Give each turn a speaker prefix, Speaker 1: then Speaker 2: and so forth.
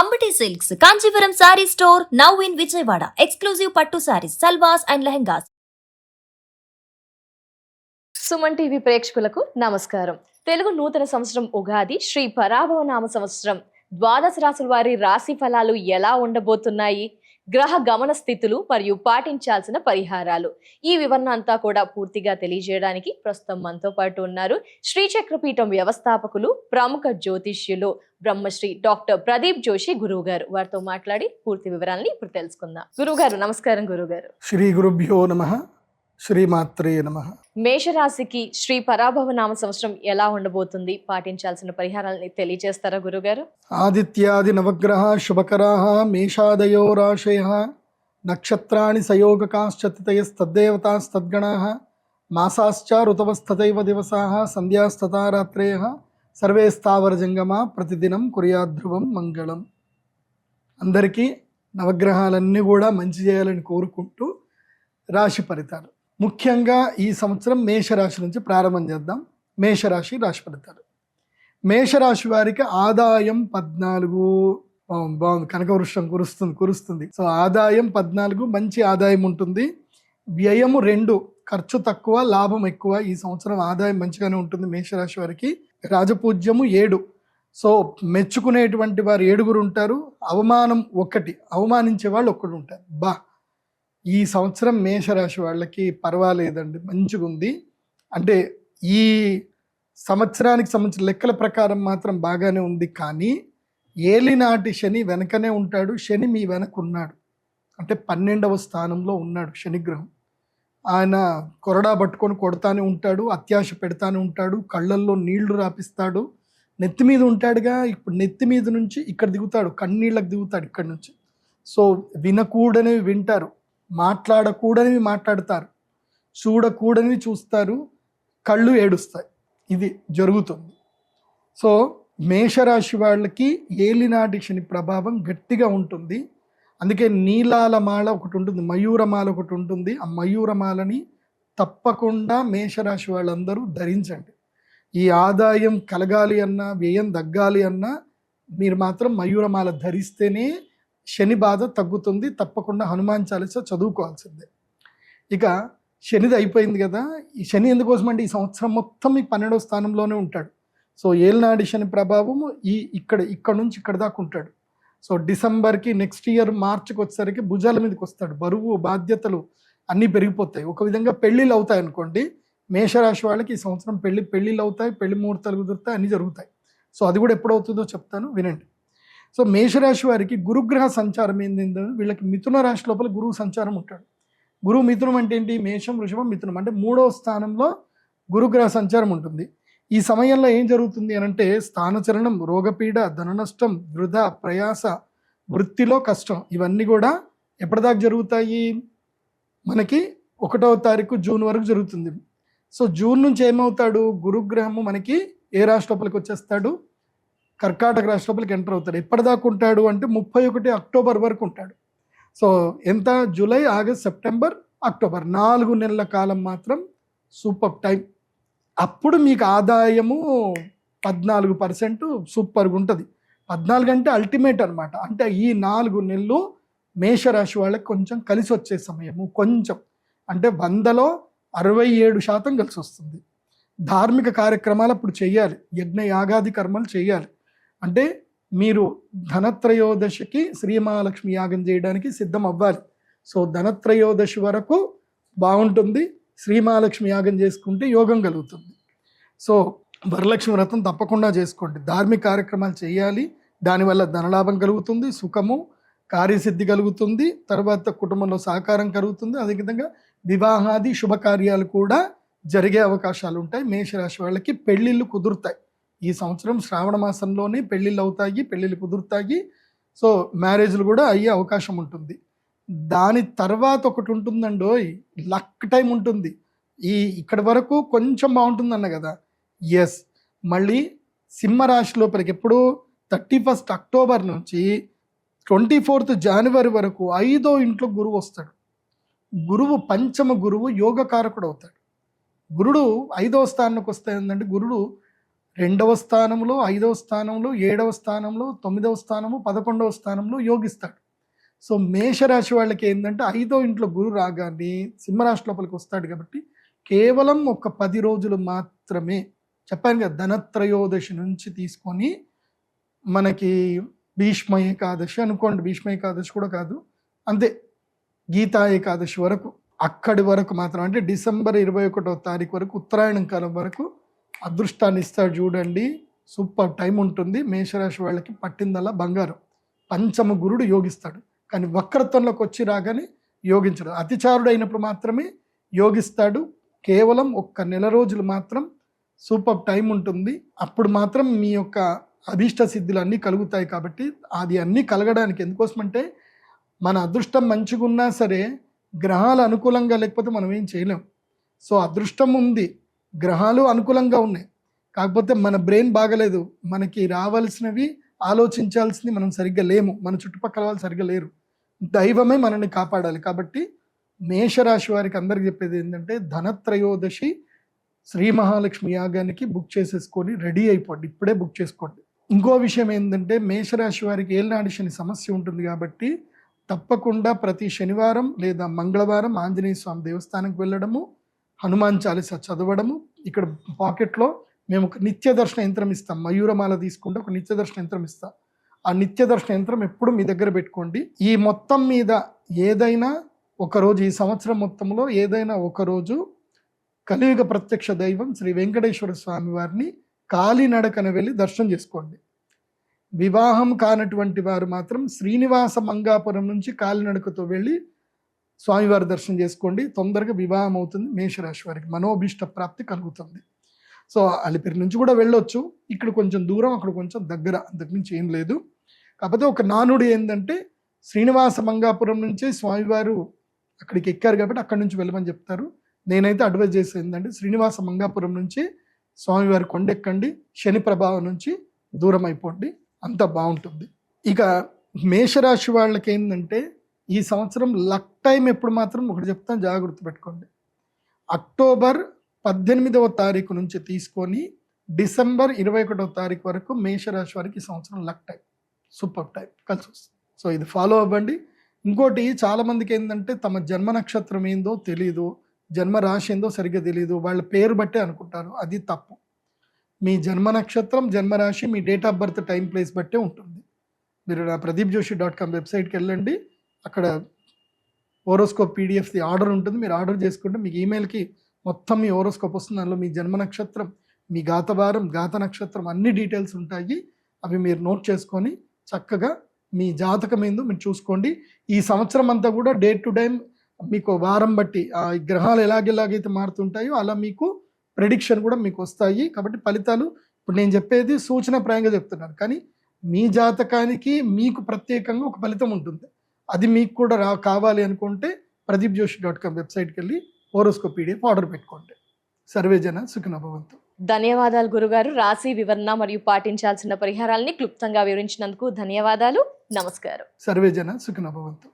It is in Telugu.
Speaker 1: Ambati Silks, Kanchipuram Saree Store, now in Vijayawada. Exclusive Pattu Sarees, Salwas and Lehengas.
Speaker 2: Suman TV ప్రేక్షకులకు నమస్కారం. తెలుగు నూతన సంవత్సరం ఉగాది శ్రీ పరాభవ నామ సంవత్సరం ద్వాదశ రాశుల వారి రాశి ఫలాలు ఎలా ఉండబోతున్నాయి, గ్రహ గమన స్థితులు మరియు పాటించాల్సిన పరిహారాలు, ఈ వివరణ అంతా కూడా పూర్తిగా తెలియజేయడానికి ప్రస్తుతం మనతో పాటు ఉన్నారు శ్రీచక్రపీఠం వ్యవస్థాపకులు, ప్రముఖ జ్యోతిష్యులు బ్రహ్మశ్రీ డాక్టర్ ప్రదీప్ జోషి గురువు గారు. వారితో మాట్లాడి పూర్తి వివరాలని ఇప్పుడు తెలుసుకుందాం. గురువు గారు నమస్కారం. గురువు గారు,
Speaker 3: శ్రీ గురుభ్యో నమః, శ్రీమాత్రే నమః.
Speaker 2: మేషరాశికి శ్రీ పరాభవ నామ సంవత్సరం ఎలా ఉండబోతుంది, పాటించాల్సిన పరిహారాలని తెలియజేస్తారా గురుగారు?
Speaker 3: ఆదిత్యాది నవగ్రహ శుభకరాః మేషాదయో రాశయః నక్షత్రాణి సయోగకాశ్చతితయస్తద్దేవతాస్తద్గణాః మాసాశ్చ ఋతవస్తథైవ దివసాః సంధ్యాస్తథా రాత్రయః సర్వే స్థావరజంగమా ప్రతిదినం కుర్యాద్ధ్రువం మంగళం. అందరికీ నవగ్రహాలన్నీ కూడా మంచి చేయాలని కోరుకుంటూ రాశి ఫలితాలు, ముఖ్యంగా ఈ సంవత్సరం మేషరాశి నుంచి ప్రారంభం చేద్దాం. మేషరాశి రాశి ఫలితాలు. మేషరాశి వారికి ఆదాయం 14. బాగుంది, కనకవృక్షం కురుస్తుంది. సో ఆదాయం 14, మంచి ఆదాయం ఉంటుంది. వ్యయము 2, ఖర్చు తక్కువ లాభం ఎక్కువ. ఈ సంవత్సరం ఆదాయం మంచిగానే ఉంటుంది మేషరాశి వారికి. రాజపూజ్యము 7. సో మెచ్చుకునేటువంటి వారు 7 ఉంటారు. అవమానం 1, అవమానించే వాళ్ళు 1 ఉంటారు. ఈ సంవత్సరం మేషరాశి వాళ్ళకి పర్వాలేదండి, మంచిగా ఉంది. అంటే ఈ సంవత్సరానికి సంబంధించిన లెక్కల ప్రకారం మాత్రం బాగానే ఉంది. కానీ ఏలినాటి శని వెనకనే ఉంటాడు. శని మీ వెనక ఉన్నాడు, అంటే 12వ స్థానంలో ఉన్నాడు శనిగ్రహం. ఆయన కొరడా పట్టుకొని కొడతానే ఉంటాడు, అత్యాశ పెడతానే ఉంటాడు, కళ్ళల్లో నీళ్లు రాపిస్తాడు. నెత్తి మీద ఉంటాడుగా, ఇప్పుడు నెత్తి మీద నుంచి ఇక్కడ దిగుతాడు, కన్నీళ్ళకి దిగుతాడు ఇక్కడి నుంచి. సో వినకూడనివి వింటారు, మాట్లాడకూడనివి మాట్లాడతారు, చూడకూడనివి చూస్తారు, కళ్ళు ఏడుస్తాయి. ఇది జరుగుతుంది. సో మేషరాశి వాళ్ళకి ఏలినాటి శని ప్రభావం గట్టిగా ఉంటుంది. అందుకే నీలాల మాల ఒకటి ఉంటుంది, మయూరమాల ఒకటి ఉంటుంది. ఆ మయూరమాలని తప్పకుండా మేషరాశి వాళ్ళందరూ ధరించండి. ఈ ఆదాయం కలగాలి అన్నా, వ్యయం తగ్గాలి అన్నా మీరు మాత్రం మయూరమాల ధరిస్తేనే శని బాధ తగ్గుతుంది. తప్పకుండా హనుమాన్ చాలీస చదువుకోవాల్సిందే. ఇక శనిది అయిపోయింది కదా. ఈ శని ఎందుకోసం అంటే ఈ సంవత్సరం మొత్తం ఈ 12వ స్థానంలోనే ఉంటాడు. సో ఏలినాటి శని ప్రభావము ఇక్కడ నుంచి ఇక్కడ దాకా ఉంటాడు. సో డిసెంబర్కి, నెక్స్ట్ ఇయర్ మార్చికి వచ్చేసరికి భుజాల మీదకి వస్తాడు. బరువు బాధ్యతలు అన్నీ పెరిగిపోతాయి. ఒక విధంగా పెళ్ళిళ్ళు అవుతాయి అనుకోండి. మేషరాశి వాళ్ళకి ఈ సంవత్సరం పెళ్ళిళ్ళు అవుతాయి, పెళ్లి ముహూర్తాలు కుదురుతాయి, అన్నీ జరుగుతాయి. సో అది కూడా ఎప్పుడవుతుందో చెప్తాను, వినండి. సో మేషరాశి వారికి గురుగ్రహ సంచారం ఏంటంటే, వీళ్ళకి మిథున రాశి లోపల గురువు సంచారం ఉంటాడు. గురువు మిథునం అంటే ఏంటి? మేషం, వృషభం, మిథునం అంటే 3వ స్థానంలో గురుగ్రహ సంచారం ఉంటుంది. ఈ సమయంలో ఏం జరుగుతుంది అని అంటే స్థానచలనం, రోగపీడ, ధన నష్టం, వృధా, ప్రయాస, వృత్తిలో కష్టం, ఇవన్నీ కూడా ఎప్పటిదాకా జరుగుతాయి? మనకి 1వ తారీఖు జూన్ వరకు జరుగుతుంది. సో జూన్ నుంచి ఏమవుతాడు? గురుగ్రహము మనకి ఏ రాశి లోపలికి వచ్చేస్తాడు? కర్కాటక రాశి లోపలికి ఎంటర్ అవుతాడు. ఎప్పటిదాకా ఉంటాడు అంటే 31 అక్టోబర్ వరకు ఉంటాడు. సో ఎంత? జూలై, ఆగస్ట్, సెప్టెంబర్, అక్టోబర్, 4 నెలల కాలం మాత్రం సూపర్ టైం. అప్పుడు మీకు ఆదాయము 14% సూపర్గా ఉంటుంది. 14 అంటే అల్టిమేట్ అనమాట. అంటే ఈ 4 నెలలు మేషరాశి వాళ్ళకి కొంచెం కలిసి వచ్చే సమయము. కొంచెం అంటే 100లో 67% కలిసి వస్తుంది. ధార్మిక కార్యక్రమాలు అప్పుడు చేయాలి, యజ్ఞ యాగాది కర్మలు చేయాలి. అంటే మీరు ధనత్రయోదశికి శ్రీమహాలక్ష్మి యాగం చేయడానికి సిద్ధం అవ్వాలి. సో ధనత్రయోదశి వరకు బాగుంటుంది. శ్రీమహాలక్ష్మి యాగం చేసుకుంటే యోగం కలుగుతుంది. సో వరలక్ష్మి వ్రతం తప్పకుండా చేసుకోండి. ధార్మిక కార్యక్రమాలు చేయాలి. దానివల్ల ధనలాభం కలుగుతుంది, సుఖము, కార్యసిద్ధి కలుగుతుంది, తర్వాత కుటుంబంలో సహకారం కలుగుతుంది. అదేవిధంగా వివాహాది శుభకార్యాలు కూడా జరిగే అవకాశాలు ఉంటాయి. మేషరాశి వాళ్ళకి పెళ్ళిళ్ళు కుదురుతాయి. ఈ సంవత్సరం శ్రావణ మాసంలోనే పెళ్ళిళ్ళు అవుతాయి, పెళ్ళిళ్ళు కుదురుతాయి. సో మ్యారేజ్లు కూడా అయ్యే అవకాశం ఉంటుంది. దాని తర్వాత ఒకటి ఉంటుందండోయ్, లక్ టైం ఉంటుంది. ఇక్కడి వరకు కొంచెం బాగుంటుందన్న కదా. ఎస్, మళ్ళీ సింహరాశి లోపలికి ఎప్పుడు 31 అక్టోబర్ నుంచి 24 జనవరి వరకు 5వ ఇంట్లో గురువు వస్తాడు. గురువు పంచమ గురువు యోగకారకుడు అవుతాడు. గురుడు 5వ స్థానానికి వస్తే ఏంటంటే గురుడు 2వ స్థానంలో, 5వ స్థానంలో, 7వ స్థానంలో, 9వ స్థానము, 11వ స్థానంలో యోగిస్తాడు. సో మేషరాశి వాళ్ళకి ఏంటంటే 5వ ఇంట్లో గురు రాగానే సింహరాశి లోపలికి వస్తాడు కాబట్టి కేవలం ఒక 10 రోజులు మాత్రమే, చెప్పాను కదా, ధనత్రయోదశి నుంచి తీసుకొని మనకి భీష్మ ఏకాదశి అనుకోండి, భీష్మ ఏకాదశి కూడా కాదు, అంతే గీతా ఏకాదశి వరకు, అక్కడి వరకు మాత్రం, అంటే డిసెంబర్ 21వ తారీఖు వరకు, ఉత్తరాయణం కాలం వరకు అదృష్టాన్ని ఇస్తాడు చూడండి. సూపర్ టైం ఉంటుంది. మేషరాశి వాళ్ళకి పట్టిందల్లా బంగారం. పంచమ గురుడు యోగిస్తాడు, కానీ వక్రత్వంలోకి వచ్చి రాగానే యోగించడు. అతిచారుడు అయినప్పుడు మాత్రమే యోగిస్తాడు. కేవలం ఒక్క నెల రోజులు మాత్రం సూపర్ టైం ఉంటుంది. అప్పుడు మాత్రం మీ యొక్క అభీష్ట సిద్ధులు అన్నీ కలుగుతాయి. కాబట్టి అది అన్నీ కలగడానికి ఎందుకోసమంటే మన అదృష్టం మంచిగా ఉన్నా సరే గ్రహాలు అనుకూలంగా లేకపోతే మనం ఏం చేయలేం. సో అదృష్టం ఉంది, గ్రహాలు అనుకూలంగా ఉన్నాయి, కాకపోతే మన బ్రెయిన్ బాగలేదు, మనకి రావాల్సినవి ఆలోచించాల్సింది మనం సరిగ్గా లేము, మన చుట్టుపక్కల వాళ్ళు సరిగ్గా లేరు, దైవమే మనల్ని కాపాడాలి. కాబట్టి మేషరాశి వారికి అందరికి చెప్పేది ఏంటంటే ధనత్రయోదశి శ్రీ మహాలక్ష్మి యాగానికి బుక్ చేసేసుకొని రెడీ అయిపోండి, ఇప్పుడే బుక్ చేసుకోండి. ఇంకో విషయం ఏంటంటే మేషరాశి వారికి ఏలినాటి శని సమస్య ఉంటుంది కాబట్టి తప్పకుండా ప్రతి శనివారం లేదా మంగళవారం ఆంజనేయ స్వామి దేవస్థానంకి వెళ్ళడము, హనుమాన్ చాలీసా చదవడము. ఇక్కడ పాకెట్లో మేము ఒక నిత్య దర్శన యంత్రం ఇస్తాం, మయూరమాల తీసుకుంటే ఒక నిత్య దర్శన యంత్రం ఇస్తాం. ఆ నిత్య దర్శన యంత్రం ఎప్పుడు మీ దగ్గర పెట్టుకోండి. ఈ మొత్తం మీద ఏదైనా ఒకరోజు, ఈ సంవత్సరం మొత్తంలో ఏదైనా ఒకరోజు కలియుగ ప్రత్యక్ష దైవం శ్రీ వెంకటేశ్వర స్వామి వారిని కాలినడకన వెళ్ళి దర్శనం చేసుకోండి. వివాహం కానటువంటి వారు మాత్రం శ్రీనివాస మంగాపురం నుంచి కాలినడకతో వెళ్ళి స్వామివారి దర్శనం చేసుకోండి. తొందరగా వివాహం అవుతుంది. మేషరాశి వారికి మనోభీష్ట ప్రాప్తి కలుగుతుంది. సో అలిపిరి నుంచి కూడా వెళ్ళొచ్చు, ఇక్కడ కొంచెం దూరం, అక్కడ కొంచెం దగ్గర, అంతకుమించి ఏం లేదు. కాకపోతే ఒక నానుడు ఏంటంటే శ్రీనివాస మంగాపురం నుంచి స్వామివారు అక్కడికి ఎక్కారు కాబట్టి అక్కడి నుంచి వెళ్ళమని చెప్తారు. నేనైతే అడ్వైజ్ చేసేది ఏంటంటే శ్రీనివాస మంగాపురం నుంచి స్వామివారి కొండెక్కండి, శని ప్రభావం నుంచి దూరం అయిపోండి, అంత బాగుంటుంది. ఇక మేషరాశి వాళ్ళకి ఏంటంటే ఈ సంవత్సరం లక్ టైం ఎప్పుడు మాత్రం ఒకటి చెప్తాను, జాగ్రత్త పెట్టుకోండి. అక్టోబర్ 18వ తారీఖు నుంచి తీసుకొని డిసెంబర్ 21వ తారీఖు వరకు మేషరాశి వారికి ఈ సంవత్సరం లక్ టైం, సూపర్ టైం కలిసి వస్తుంది. సో ఇది ఫాలో అవ్వండి. ఇంకోటి చాలామందికి ఏంటంటే తమ జన్మ నక్షత్రం ఏందో తెలీదు, జన్మ రాశి ఏందో సరిగ్గా తెలియదు, వాళ్ళ పేరు బట్టే అనుకుంటారు. అది తప్పు. మీ జన్మ నక్షత్రం, జన్మరాశి మీ date of birth, time, place బట్టే ఉంటుంది. మీరు నా pradeepjoshi.com వెబ్సైట్కి వెళ్ళండి, అక్కడ హోరోస్కోప్ పీడిఎఫ్ది ఆర్డర్ ఉంటుంది, మీరు ఆర్డర్ చేసుకుంటే మీకు ఈమెయిల్కి మొత్తం మీ హోరోస్కోప్ వస్తుంది. అందులో మీ జన్మ నక్షత్రం, మీ గాతవారం, గాత నక్షత్రం అన్ని డీటెయిల్స్ ఉంటాయి. అవి మీరు నోట్ చేసుకొని చక్కగా మీ జాతకం ఏందో మీరు చూసుకోండి. ఈ సంవత్సరం అంతా కూడా డే టు డే మీకు వారం బట్టి ఆ గ్రహాలు ఎలాగైతే మారుతుంటాయో అలా మీకు ప్రెడిక్షన్ కూడా మీకు వస్తాయి. కాబట్టి ఫలితాలు ఇప్పుడు నేను చెప్పేది సూచనప్రాయంగా చెప్తున్నాను, కానీ మీ జాతకానికి మీకు ప్రత్యేకంగా ఒక ఫలితం ఉంటుంది. అది మీకు కూడా కావాలి అనుకుంటే pradeepjoshi.com వెబ్సైట్కి వెళ్ళి హోరోస్కోప్ పీడిఎఫ్ ఆర్డర్ పెట్టుకోండి. సర్వేజన సుఖినో భవంతు.
Speaker 2: ధన్యవాదాలు గురుగారు. రాశి వివరణ మరియు పాటించాల్సిన పరిహారాలని క్లుప్తంగా వివరించినందుకు ధన్యవాదాలు. నమస్కారం.
Speaker 3: సర్వేజన సుఖినో భవంతు.